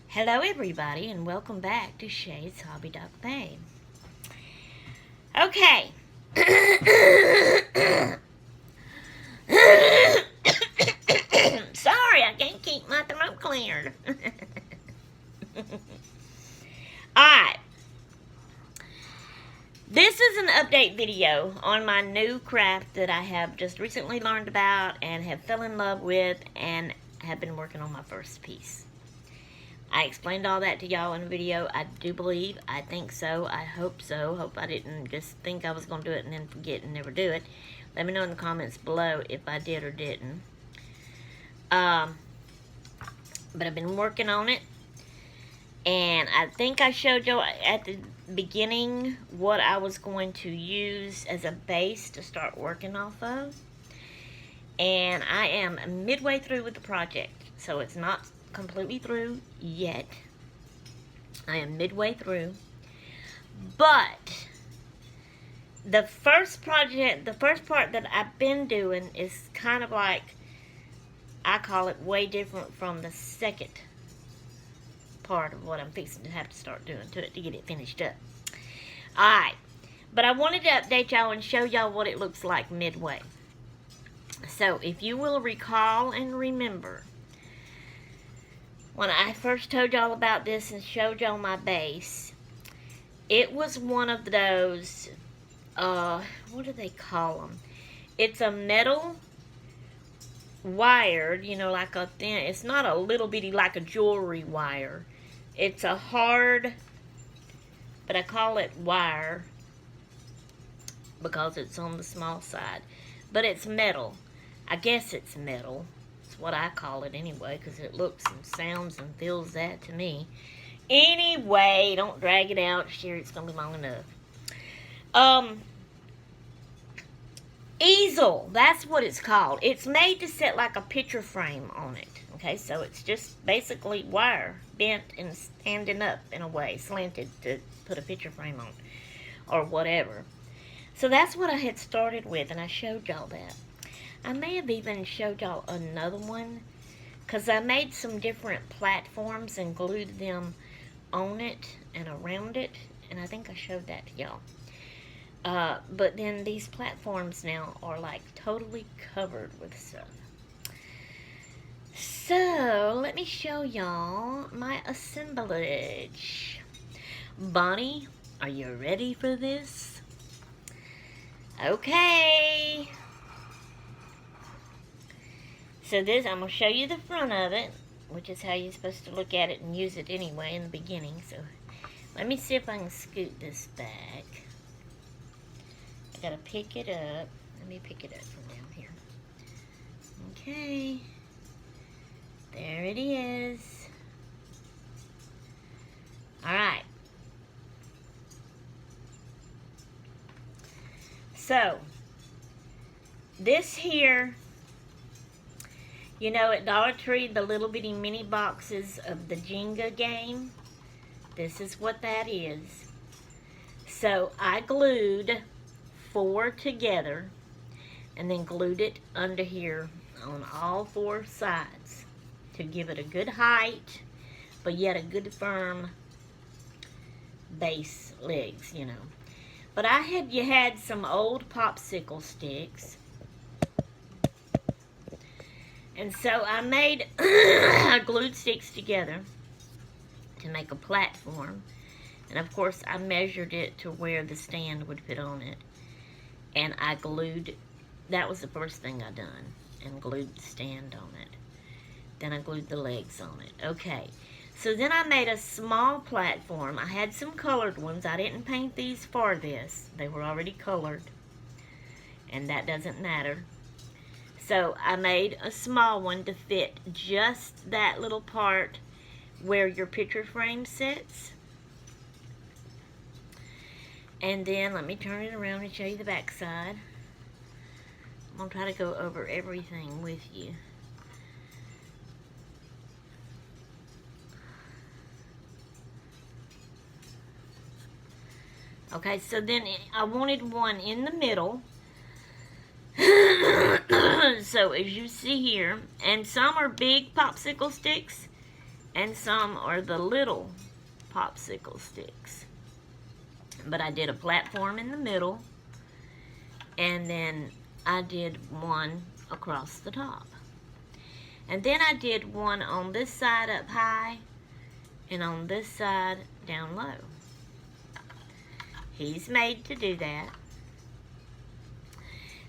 Hello everybody and welcome back to Shay's Hobby Dog Bay. Okay. Sorry, I can't keep my throat cleared. Alright. This is an update video on my new craft that I have just recently learned about and have fell in love with and have been working on my first piece. I explained all that to y'all in a video. I do believe, I think so, I hope so. Hope I didn't just think I was going to do it and then forget and never do it. Let me know in the comments below if I did or didn't. But I've been working on it. And I think I showed y'all at the beginning what I was going to use as a base to start working off of. And I am midway through with the project. So it's not completely through yet. I am midway through. But the first part that I've been doing is kind of like, I call it way different from the second part of what I'm fixing to have to start doing to it to get it finished up. Alright, but I wanted to update y'all and show y'all what it looks like midway. So if you will recall and remember, when I first told y'all about this and showed y'all my base, it was one of those, what do they call them? It's a metal wired, you know, like a thin, it's not a little bitty like a jewelry wire. It's a hard, but I call it wire because it's on the small side. But it's metal. I guess it's metal. It's what I call it anyway, because it looks and sounds and feels that to me. Anyway, don't drag it out. Sure, it's going to be long enough. Easel, that's what it's called. It's made to set like a picture frame on it. Okay, so it's just basically wire bent and standing up in a way, slanted to put a picture frame on or whatever. So that's what I had started with, and I showed y'all that. I may have even showed y'all another one because I made some different platforms and glued them on it and around it, and I think I showed that to y'all. But then these platforms now are like totally covered with stuff. So, let me show y'all my assemblage. Bonnie, are you ready for this? Okay. So this, I'm going to show you the front of it, which is how you're supposed to look at it and use it anyway in the beginning. So, let me see if I can scoot this back. I gotta pick it up. Let me pick it up from down here. Okay. There it is. Alright. So, this here, you know, at Dollar Tree, the little bitty mini boxes of the Jenga game, this is what that is. So, I glued 4 together and then glued it under here on all 4 sides to give it a good height, but yet a good firm base legs, you know. But you had some old popsicle sticks, and so I made I glued sticks together to make a platform, and of course I measured it to where the stand would fit on it, and I glued, that was the first thing I done, and glued the stand on it. Then I glued the legs on it. Okay, so then I made a small platform. I had some colored ones. I didn't paint these for this. They were already colored, and that doesn't matter. So I made a small one to fit just that little part where your picture frame sits. And then let me turn it around and show you the back side. I'm going to try to go over everything with you. Okay, so then I wanted one in the middle. So as you see here, and some are big popsicle sticks, and some are the little popsicle sticks. But I did a platform in the middle, and then I did one across the top. And then I did one on this side up high, and on this side down low. He's made to do that.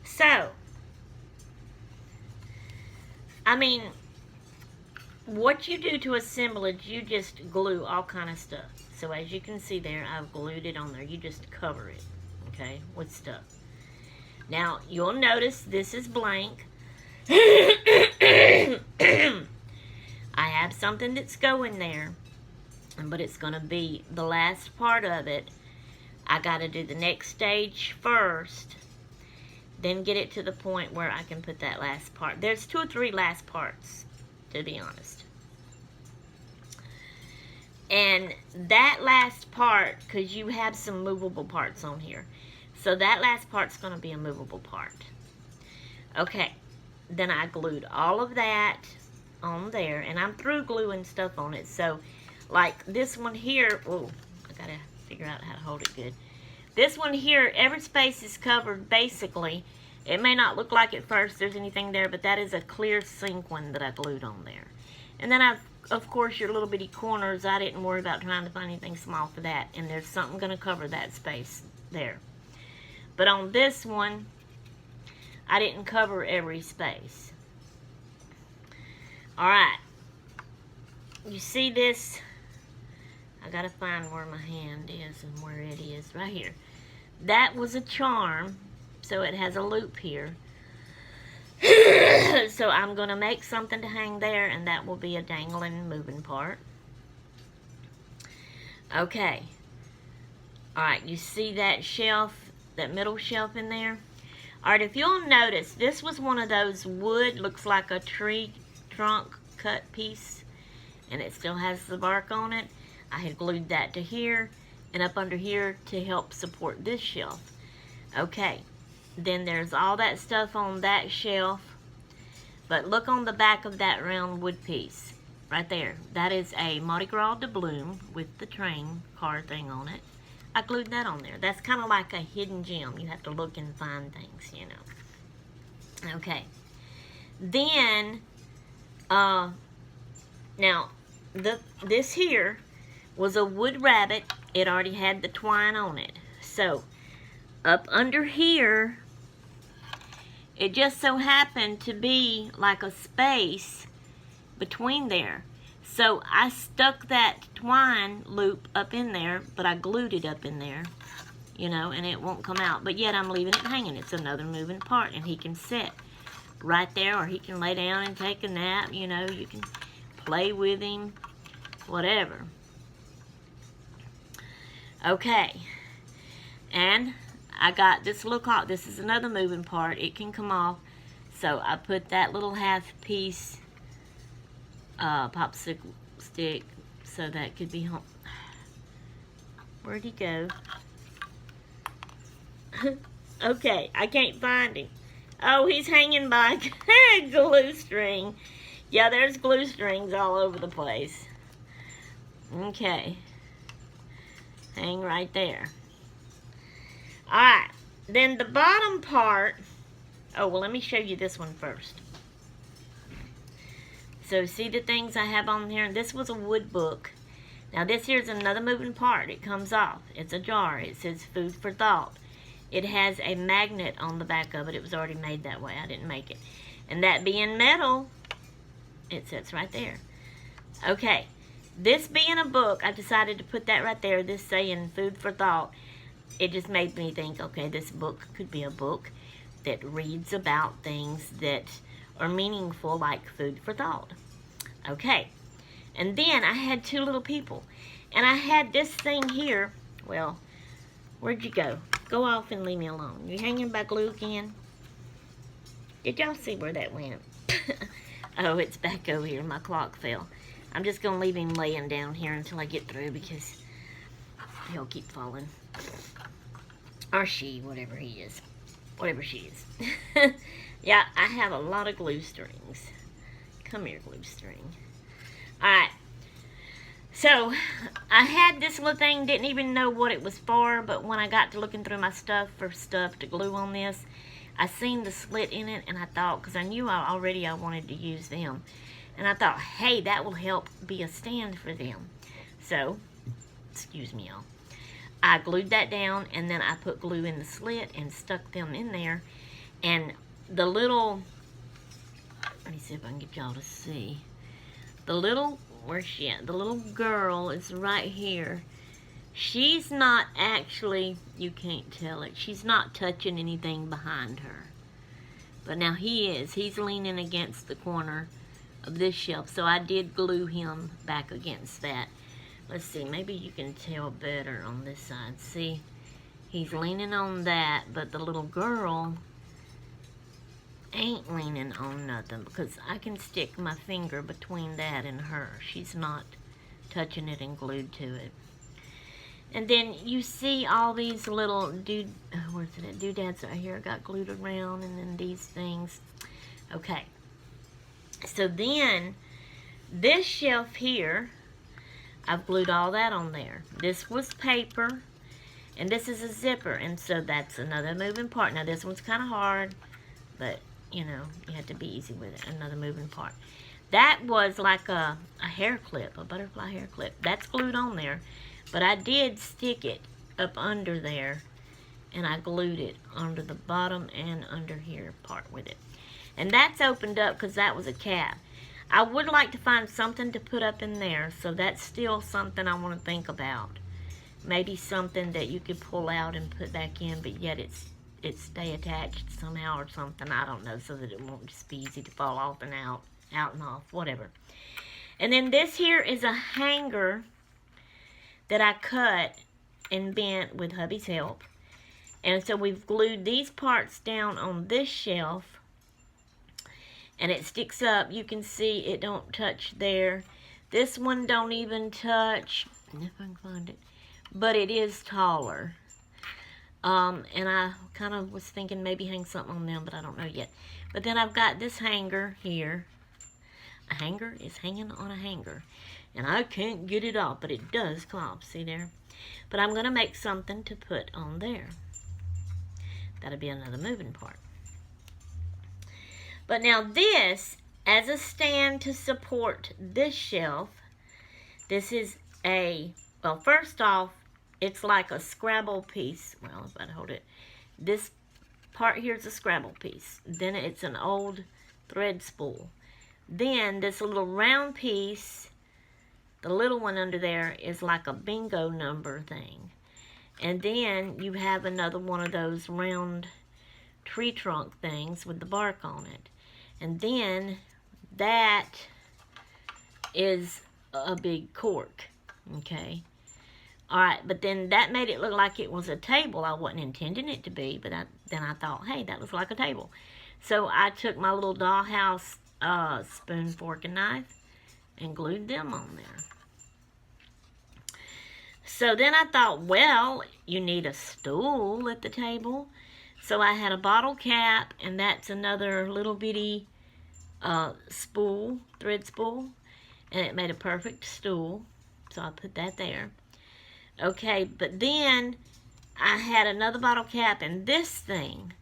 So, I mean, what you do to assemblage, you just glue all kind of stuff. So as you can see there, I've glued it on there. You just cover it, okay, with stuff. Now, you'll notice this is blank. I have something that's going there, but it's going to be the last part of it. I got to do the next stage first, then get it to the point where I can put that last part. There's 2 or 3 last parts, to be honest. And that last part, because you have some movable parts on here, so that last part's going to be a movable part. Okay, then I glued all of that on there, and I'm through gluing stuff on it. So, like this one here, oh, I got to figure out how to hold it good. This one here, every space is covered basically. It may not look like at first there's anything there, but that is a clear sink one that I glued on there. And then of course, your little bitty corners, I didn't worry about trying to find anything small for that. And there's something going to cover that space there. But on this one, I didn't cover every space. Alright. You see this? I got to find where my hand is and where it is. Right here. That was a charm. So it has a loop here. So I'm going to make something to hang there, and that will be a dangling moving part. Okay. Alright, you see that shelf, that middle shelf in there? Alright, if you'll notice, this was one of those wood, looks like a tree trunk cut piece, and it still has the bark on it. I had glued that to here, and up under here to help support this shelf. Okay. Then there's all that stuff on that shelf. But look on the back of that round wood piece. Right there. That is a Mardi Gras doubloon with the train car thing on it. I glued that on there. That's kind of like a hidden gem. You have to look and find things, you know. Okay. Then, now, this here was a wood rabbit. It already had the twine on it. So, up under here, it just so happened to be like a space between there. So I stuck that twine loop up in there, but I glued it up in there, you know, and it won't come out. But yet I'm leaving it hanging. It's another moving part, and he can sit right there, or he can lay down and take a nap, you know. You can play with him, whatever. Okay. And I got this little clock. This is another moving part. It can come off. So I put that little half piece popsicle stick so that could be home. Where'd he go? Okay, I can't find him. Oh, he's hanging by glue string. Yeah, there's glue strings all over the place. Okay. Hang right there. Alright, then the bottom part, oh, well, let me show you this one first. So, see the things I have on here? This was a wood book. Now, this here's another moving part. It comes off. It's a jar. It says food for thought. It has a magnet on the back of it. It was already made that way. I didn't make it. And that being metal, it sits right there. Okay, this being a book, I decided to put that right there, this saying food for thought. It just made me think, okay, this book could be a book that reads about things that are meaningful, like food for thought. Okay, and then I had 2 little people, and I had this thing here. Well, where'd you go? Go off and leave me alone. You hanging by glue again? Did y'all see where that went? Oh, it's back over here. My clock fell. I'm just going to leave him laying down here until I get through, because he'll keep falling. Or she, whatever he is. Whatever she is. Yeah, I have a lot of glue strings. Come here, glue string. Alright. So, I had this little thing, didn't even know what it was for, but when I got to looking through my stuff for stuff to glue on this, I seen the slit in it, and I thought, because I knew I wanted to use them, and I thought, hey, that will help be a stand for them. So, excuse me, y'all. I glued that down, and then I put glue in the slit and stuck them in there, and the little, let me see if I can get y'all to see, the little, where's she at? The little girl is right here. She's not actually, you can't tell it, she's not touching anything behind her. But now he is. He's leaning against the corner of this shelf. So I did glue him back against that. Let's see, maybe you can tell better on this side. See, he's leaning on that, but the little girl ain't leaning on nothing because I can stick my finger between that and her. She's not touching it and glued to it. And then you see all these little doodads right here got glued around, and then these things. Okay. So then, this shelf here, I've glued all that on there. This was paper, and this is a zipper, and so that's another moving part. Now, this one's kind of hard, but, you know, you have to be easy with it. Another moving part. That was like a hair clip, a butterfly hair clip. That's glued on there. But I did stick it up under there, and I glued it under the bottom and under here part with it. And that's opened up because that was a cap. I would like to find something to put up in there, so that's still something I want to think about. Maybe something that you could pull out and put back in, but yet it stay attached somehow or something. I don't know, so that it won't just be easy to fall off and out and off, whatever. And then this here is a hanger that I cut and bent with hubby's help. And so we've glued these parts down on this shelf, and it sticks up. You can see it don't touch there. This one don't even touch, if I can find it, but it is taller. And I kind of was thinking maybe hang something on them, but I don't know yet. But then I've got this hanger here. A hanger is hanging on a hanger. And I can't get it off, but it does come off. See there? But I'm going to make something to put on there. That'll be another moving part. But now this, as a stand to support this shelf, this is a, well, first off, it's like a Scrabble piece. Well, if I'd hold it. This part here is a Scrabble piece. Then it's an old thread spool. Then this little round piece, the little one under there, is like a bingo number thing. And then you have another one of those round tree trunk things with the bark on it. And then that is a big cork. Okay. Alright, but then that made it look like it was a table. I wasn't intending it to be, but then I thought, hey, that looks like a table. So I took my little dollhouse spoon, fork, and knife and glued them on there. So then I thought, well, you need a stool at the table. So I had a bottle cap, and that's another little bitty spool, thread spool, and it made a perfect stool. So I put that there. Okay, but then I had another bottle cap and this thing.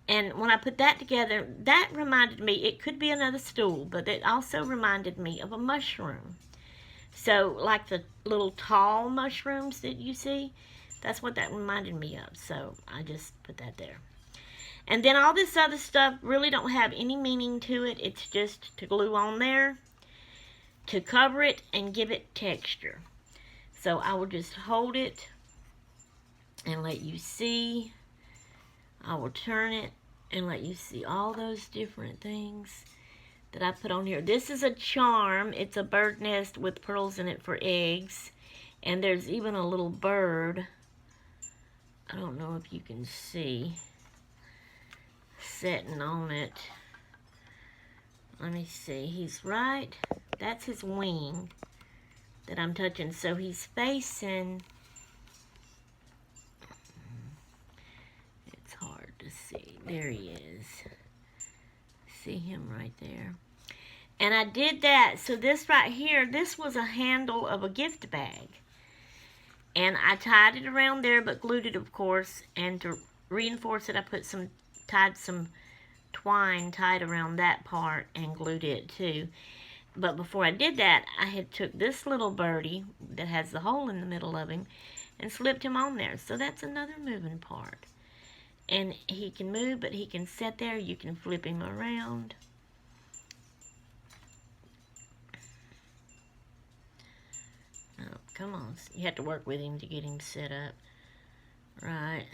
And when I put that together, that reminded me, it could be another stool, but it also reminded me of a mushroom. So, like the little tall mushrooms that you see, that's what that reminded me of. So, I just put that there. And then all this other stuff really don't have any meaning to it. It's just to glue on there, to cover it, and give it texture. So, I will just hold it and let you see. I will turn it and let you see all those different things that I put on here. This is a charm. It's a bird nest with pearls in it for eggs. And there's even a little bird. I don't know if you can see. Sitting on it. Let me see. He's right. That's his wing that I'm touching. So he's facing. It's hard to see. There he is. See him right there. And I did that. So this right here, this was a handle of a gift bag. And I tied it around there, but glued it, of course. And to reinforce it, I tied some twine tied around that part and glued it too. But before I did that, I had took this little birdie that has the hole in the middle of him and slipped him on there. So that's another moving part. And he can move, but he can sit there. You can flip him around. Oh, come on. You have to work with him to get him set up. Right.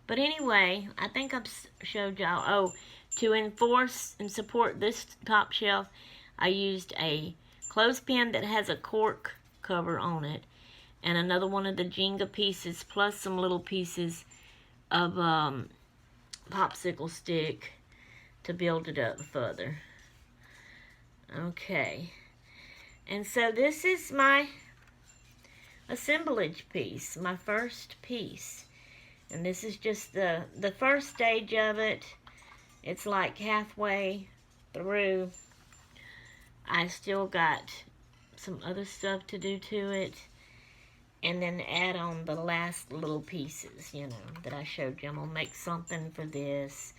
But anyway, I think I've showed y'all. Oh, to enforce and support this top shelf, I used a clothespin that has a cork cover on it. And another one of the Jenga pieces, plus some little pieces of popsicle stick to build it up further. Okay. And so this is my assemblage piece, my first piece. And this is just the first stage of it. It's like halfway through. I still got some other stuff to do to it. And then add on the last little pieces, you know, that I showed you. I'm going to make something for this.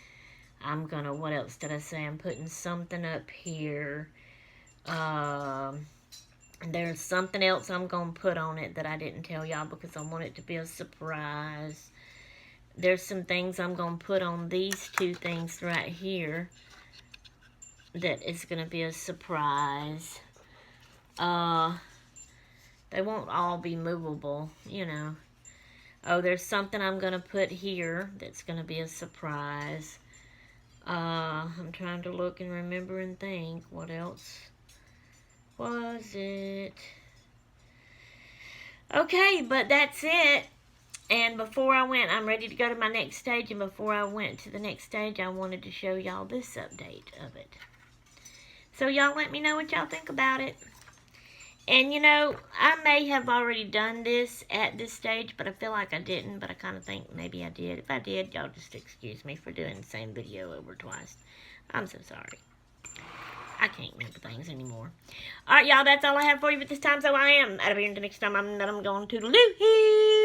I'm going to, what else did I say? I'm putting something up here. There's something else I'm going to put on it that I didn't tell y'all because I want it to be a surprise. There's some things I'm going to put on these two things right here that is going to be a surprise. They won't all be movable, you know. Oh, there's something I'm going to put here that's going to be a surprise. I'm trying to look and remember and think. What else was it? Okay, but that's it. And before I went, I'm ready to go to my next stage. And before I went to the next stage, I wanted to show y'all this update of it. So y'all let me know what y'all think about it. And, you know, I may have already done this at this stage, but I feel like I didn't. But I kind of think maybe I did. If I did, y'all just excuse me for doing the same video over twice. I'm so sorry. I can't remember things anymore. All right, y'all, that's all I have for you at this time. So I am out of here until next time. I'm going to toodaloo.